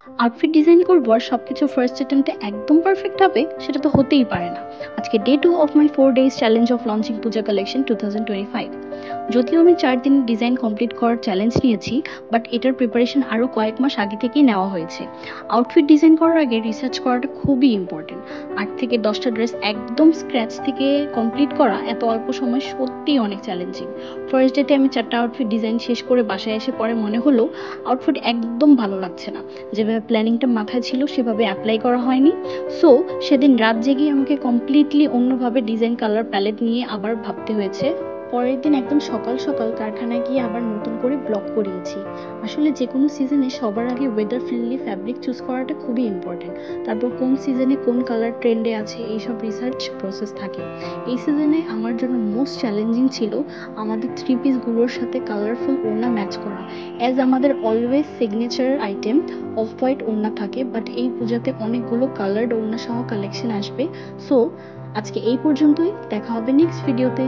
Outfit design করব আর সবকিছু first অ্যাটেম্পটে একদম পারফেক্ট হবে সেটা তো হতেই পারে না। আজকে day 2 of my 4 days challenge of launching Puja collection 2025। যদিও আমি 4 দিন ডিজাইন কমপ্লিট করার চ্যালেঞ্জ নিয়েছি, বাট এটার প্রিপারেশন আরও কয়েক মাস আগে থেকেই নেওয়া হয়েছে। আউটফিট ডিজাইন করার আগে রিসার্চ করাটা খুবই ইম্পর্টেন্ট। 8 থেকে 10টা ড্রেস একদম স্ক্র্যাচ থেকে কমপ্লিট করা এত অল্প সময় সত্যিই অনেক চ্যালেঞ্জিং। ফার্স্ট ডেতে আমি 4টা আউটফিট ডিজাইন শেষ করে বাসায় এসে পরে মনে হলো আউটফিট একদম ভালো লাগছে না। যেভাবে প্ল্যানিংটা মাথায় ছিল সেভাবে অ্যাপ্লাই করা হয়নি। সো সেদিন রাত জেগে আমাকে কমপ্লিটলি অন্যভাবে ডিজাইন কালার প্যালেট নিয়ে আবার ভাবতে হয়েছে। পরের দিন একদম সকাল সকাল কারখানায় গিয়ে আবার নতুন করে ব্লক করিয়েছি। আসলে যে কোনো সিজনে সবার আগে ওয়েদার ফ্রেন্ডলি ফ্যাব্রিক চুজ করাটা খুবই ইম্পর্টেন্ট। তারপর কোন সিজনে কোন কালার ট্রেন্ডে আছে এইসব রিসার্চ প্রসেস থাকে। এই সিজনে আমার জন্য মোস্ট চ্যালেঞ্জিং ছিল আমাদের থ্রি পিসগুলোর সাথে কালারফুল ওড়না ম্যাচ করা। অ্যাজ আমাদের always signature item off white ওড়না থাকে, বাট এই পূজাতে অনেকগুলো কালার্ড ওড়না সহ কালেকশন আসবে। সো আজকে এই পর্যন্তই, দেখা হবে নেক্সট ভিডিওতে।